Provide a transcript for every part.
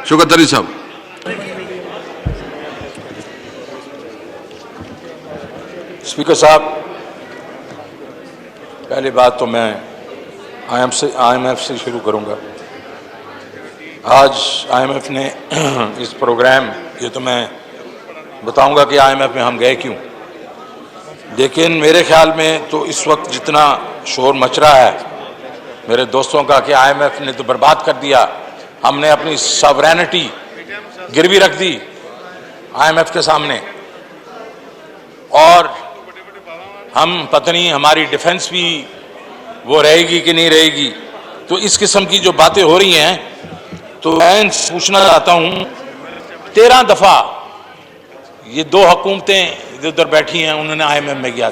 शौकत अली साहब। स्पीकर साहब, पहली बात तो मैं IMF से शुरू करूंगा। आज IMF ने इस प्रोग्राम, ये तो मैं बताऊंगा कि IMF में हम गए क्यों, लेकिन मेरे ख्याल में तो इस वक्त जितना शोर मच रहा है मेरे दोस्तों का कि IMF ने तो बर्बाद कर दिया, हमने अपनी सॉवरेनिटी गिरवी रख दी IMF के सामने, और हम पता नहीं हमारी डिफेंस भी वो रहेगी कि नहीं रहेगी। तो इस किस्म की जो बातें हो रही हैं, तो मैं पूछना चाहता हूं, 13 दफा ये दो हुकूमतें इधर उधर बैठी हैं, उन्होंने IMF में गया,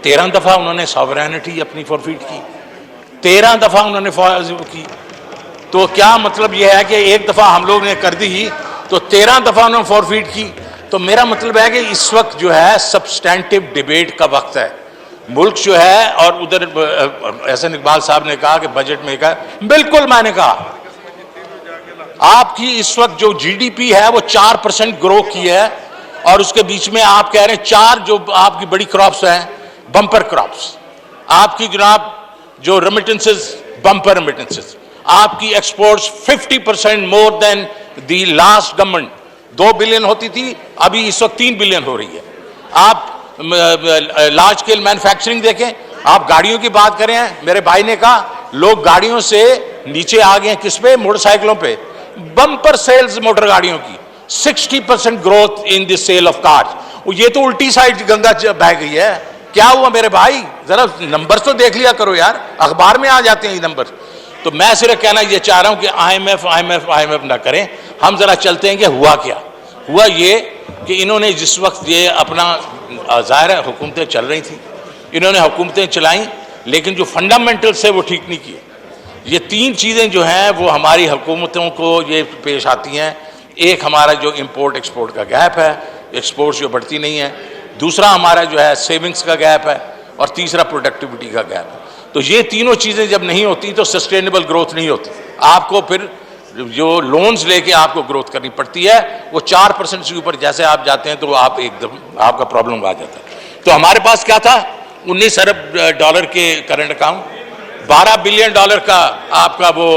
13 दफा उन्होंने सॉवरेनिटी अपनी फॉरफिट की, 13 दफा उन्होंने की। तो क्या मतलब यह है कि एक दफा हम लोग ने कर दी तो 13 दफा उन्होंने फॉरफिट की? तो मेरा मतलब है कि इस वक्त जो है सब्सटेंटिव डिबेट का वक्त है। मुल्क जो है, और उधर एहसन इकबाल साहब ने कहा कि बजट में कहा, बिल्कुल मैंने कहा आपकी इस वक्त जो GDP है वो 4% ग्रो की है, और उसके बीच में आप कह रहे हैं 4 जो आपकी बड़ी क्रॉप्स हैं बम्पर क्रॉप्स, आपकी जनाब जो रेमिटेंसेस बम्पर रेमिटेंसेस, आपकी एक्सपोर्ट्स 50% मोर देन दी लास्ट गवर्नमेंट। 2 बिलियन होती थी, अभी इस वक्त 3 बिलियन हो रही है। आप लार्ज स्केल मैन्युफैक्चरिंग देखें, आप गाड़ियों की बात करें, मेरे भाई ने कहा लोग गाड़ियों से नीचे आ गए, किस पे? मोटरसाइकिलों पे। बम्पर सेल्स मोटर गाड़ियों की, 60% growth in the sale of cars. ये तो उल्टी साइड गंगा बह गई है। क्या हुआ मेरे भाई? जरा नंबर तो देख लिया करो यार, अखबार में आ जाते हैं ये नंबर। तो मैं सिर्फ कहना ये चाह रहा हूं कि IMF ना करें, हम जरा चलते हैं कि हुआ क्या। हुआ ये कि इन्होंने जिस वक्त ये अपना, जाहिर है हुकूमतें चल रही थी, इन्होंने हुकूमतें चलाई, लेकिन जो फंडामेंटल्स है वो ठीक नहीं किए। ये 3 चीज़ें जो हैं वो हमारी हुकूमतों को ये पेश आती हैं। एक हमारा जो इंपोर्ट एक्सपोर्ट का गैप है, एक्सपोर्ट्स जो बढ़ती नहीं है, दूसरा हमारा जो है सेविंग्स का गैप है, और तीसरा प्रोडक्टिविटी का गैप है। तो ये तीनों चीज़ें जब नहीं होती तो सस्टेनेबल ग्रोथ नहीं होती। आपको फिर जो लोन्स लेके आपको ग्रोथ करनी पड़ती है, वो 4% से ऊपर जैसे आप जाते हैं तो आप एकदम आपका प्रॉब्लम आ जाता है। तो हमारे पास क्या था? 19 अरब डॉलर के करंट अकाउंट, 12 बिलियन डॉलर का आपका वो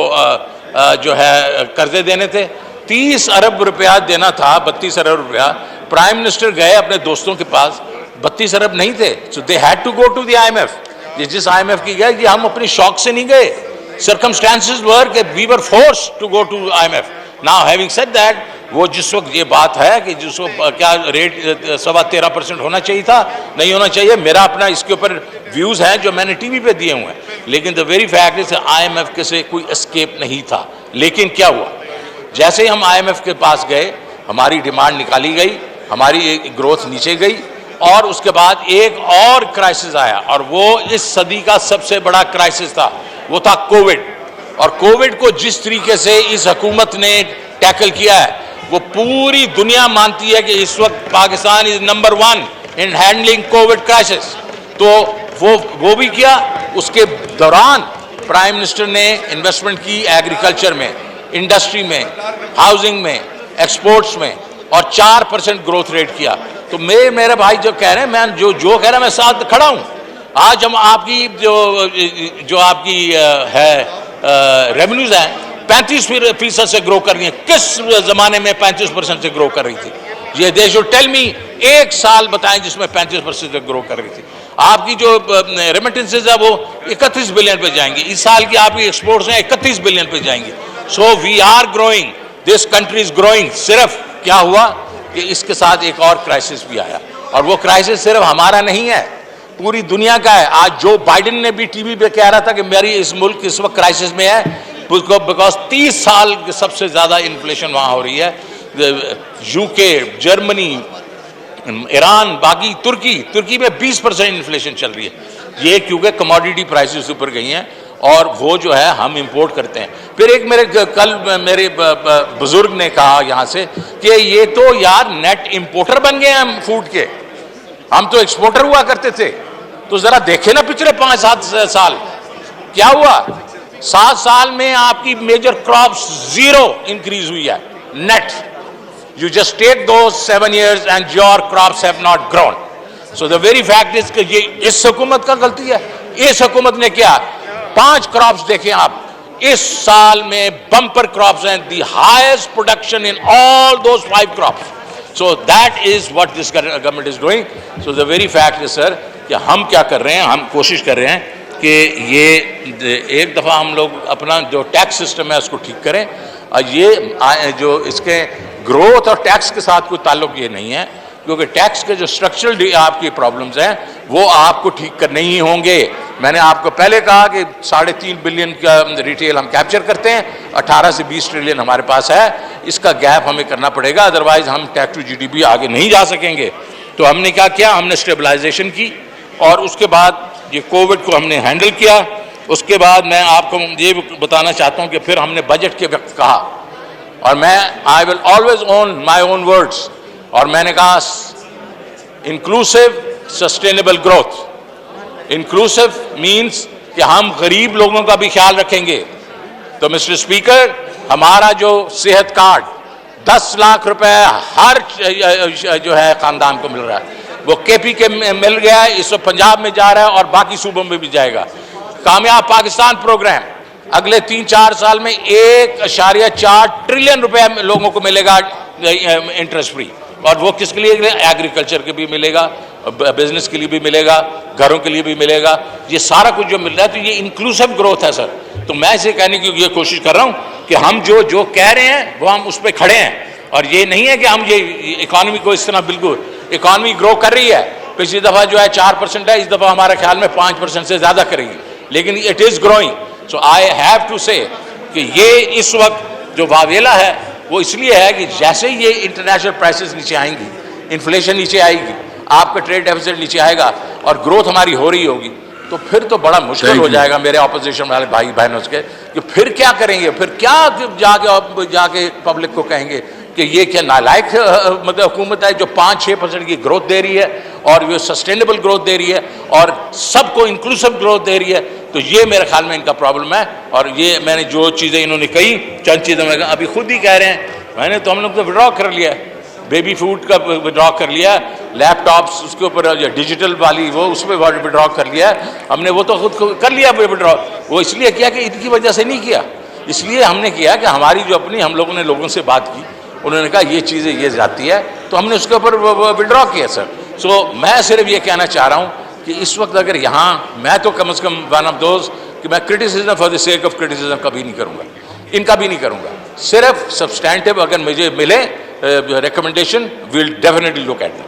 जो है कर्जे देने थे, 30 अरब रुपया देना था, 32 अरब रुपया। प्राइम मिनिस्टर गए अपने दोस्तों के पास, 32 अरब नहीं थे, so they had to go to the IMF। जिस IMF की गए, कि हम अपनी शौक से नहीं गए, circumstances were कि we were forced to go to IMF। Now having said that, वो जिस वक्त ये बात है कि जिस वक्त क्या रेट 13.25% होना चाहिए था, नहीं होना चाहिए, मेरा अपना इसके ऊपर व्यूज़ हैं जो मैंने टीवी पे दिए हुए हैं, लेकिन the very fact is IMF के से कोई एस्केप नहीं था। लेकिन क्या हुआ, जैसे ही हम IMF के पास गए, हमारी डिमांड निकाली गई, हमारी ग्रोथ नीचे गई, और उसके बाद एक और क्राइसिस आया, और वो इस सदी का सबसे बड़ा क्राइसिस था, वो था कोविड। और कोविड को जिस तरीके से इस हुकूमत ने टैकल किया है, वो पूरी दुनिया मानती है कि इस वक्त Pakistan is number 1 in handling Covid crisis. तो वो भी किया। उसके दौरान प्राइम मिनिस्टर ने इन्वेस्टमेंट की एग्रीकल्चर में, इंडस्ट्री में, हाउसिंग में, एक्सपोर्ट्स में, और 4% ग्रोथ रेट किया। तो मेरे भाई जो कह रहे हैं, मैं जो कह रहा है मैं साथ खड़ा हूं। आज हम आपकी जो आपकी है रेवेन्यूज हैं 35% से ग्रो कर रही हैं। किस जमाने में 35% से ग्रो कर रही थी? ये दे शुड टेल मी एक साल बताएं जिसमें 35% से ग्रो कर रही थी। आपकी जो रेमिटेंसेज है वो 31 बिलियन पे जाएंगी, इस साल की आपकी एक्सपोर्ट्स हैं 31 बिलियन पे जाएंगी। So we are growing, this country is growing. सिर्फ क्या हुआ कि इसके साथ एक और क्राइसिस भी आया, और वो क्राइसिस सिर्फ हमारा नहीं है, पूरी दुनिया का है। आज जो बाइडेन ने भी टीवी पे कह रहा था कि मेरी इस मुल्क इस वक्त क्राइसिस में है, बिकॉज 30 साल सबसे ज्यादा इन्फ्लेशन वहां हो रही है। UK, जर्मनी, ईरान, बाकी तुर्की में 20% इन्फ्लेशन चल रही है। ये क्योंकि कमोडिटी प्राइसेस ऊपर गई हैं, और वो जो है हम इंपोर्ट करते हैं। फिर एक कल मेरे बुजुर्ग ने कहा यहाँ से कि ये तो यार नेट इंपोर्टर बन गए हम फूड के, हम तो एक्सपोर्टर हुआ करते थे। तो जरा देखे ना पिछले 5-7 साल क्या हुआ। 7 साल में आपकी मेजर क्रॉप्स 0 इंक्रीज हुई है, net. You just take those 7 years and your crops have not grown. So the very fact is कि ये इस हुकूमत का गलती है. इस हुकूमत ने क्या 5 क्रॉप्स देखें आप, इस साल में बम्पर क्रॉप्स हैं, the highest production in all those 5 crops. So that is what this government is doing. So the very fact is sir कि हम क्या कर रहे हैं, हम कोशिश कर रहे हैं कि ये एक दफ़ा हम लोग अपना जो टैक्स सिस्टम है उसको ठीक करें, और ये जो इसके ग्रोथ और टैक्स के साथ कोई ताल्लुक ये नहीं है, क्योंकि टैक्स के जो स्ट्रक्चरल आपकी प्रॉब्लम्स हैं वो आपको ठीक करने ही होंगे. मैंने आपको पहले कहा कि 3.5 बिलियन का रिटेल हम कैप्चर करते हैं, 18 से 20 ट्रिलियन हमारे पास है, इसका गैप हमें करना पड़ेगा, अदरवाइज हम टैक्स टू जीडीपी आगे नहीं जा सकेंगे. तो हमने क्या किया, हमने स्टेबलाइजेशन की, और उसके बाद ये कोविड को हमने हैंडल किया. उसके बाद मैं आपको ये बताना चाहता हूँ कि फिर हमने बजट के वक्त कहा, और मैं I will always own my own words, और मैंने कहा inclusive sustainable growth. Inclusive means कि हम गरीब लोगों का भी ख्याल रखेंगे. तो मिस्टर स्पीकर, हमारा जो सेहत कार्ड 10 लाख रुपए हर जो है खानदान को मिल रहा है, वो केपी के मिल गया है, इस पंजाब में जा रहा है और बाकी सूबों में भी जाएगा. कामयाब पाकिस्तान प्रोग्राम अगले 3-4 साल में 1.4 ट्रिलियन रुपए लोगों को मिलेगा इंटरेस्ट फ्री, और वो किसके लिए, एग्रीकल्चर के भी मिलेगा, बिजनेस के लिए भी मिलेगा, घरों के लिए भी मिलेगा. ये सारा कुछ जो मिल रहा है, तो ये इंक्लूसिव ग्रोथ है सर. तो मैं इसे कहने की ये कोशिश कर रहा हूँ कि हम जो कह रहे हैं वो हम उस पर खड़े हैं, और ये नहीं है कि हम ये इकॉनमी को इस तरह, बिल्कुल इकॉनमी ग्रो कर रही है. पिछली दफ़ा जो है 4% है, इस दफ़ा हमारे ख्याल में 5% से ज़्यादा करेगी, लेकिन it is growing. So I have to say कि ये इस वक्त जो वावेला है वो इसलिए है कि जैसे ही ये इंटरनेशनल प्राइसेस नीचे आएंगी, इन्फ्लेशन नीचे आएगी, आपका ट्रेड डेफिसिट नीचे आएगा और ग्रोथ हमारी हो रही होगी, तो फिर तो बड़ा मुश्किल हो जाएगा मेरे ऑपोजिशन वाले भाई बहनों के कि फिर क्या करेंगे, फिर क्या जाके पब्लिक को कहेंगे कि ये क्या नालायक मतलब हुकूमत है जो 5-6% की ग्रोथ दे रही है, और ये सस्टेनेबल ग्रोथ दे रही है, और सबको इंक्लूसिव ग्रोथ दे रही है. तो ये मेरे ख्याल में इनका प्रॉब्लम है. और ये मैंने जो चीज़ें इन्होंने कही, चंद चीज़ें मैं अभी खुद ही कह रहे हैं, मैंने तो हम लोग तो विड्रॉ कर लिया, बेबी फूड का विड्रॉ कर लिया, लैपटॉप्स उसके ऊपर डिजिटल वाली वो उस पर विड्रॉ कर लिया हमने, वो तो खुद कर लिया विड्रॉ. वो इसलिए किया कि इनकी वजह से नहीं किया, इसलिए हमने किया कि हमारी जो अपनी, हम लोगों ने लोगों से बात की, उन्होंने कहा ये चीज़ें ये जाती है, तो हमने उसके ऊपर विड्रॉ किया सर. सो मैं सिर्फ ये कहना चाह रहा हूँ कि इस वक्त अगर यहाँ, मैं तो कम से कम वन ऑफ दोज कि मैं criticism for the sake of criticism कभी नहीं करूँगा, इनका भी नहीं करूँगा. सिर्फ सब्सटैंटिव अगर मुझे मिले recommendation, will definitely look at that.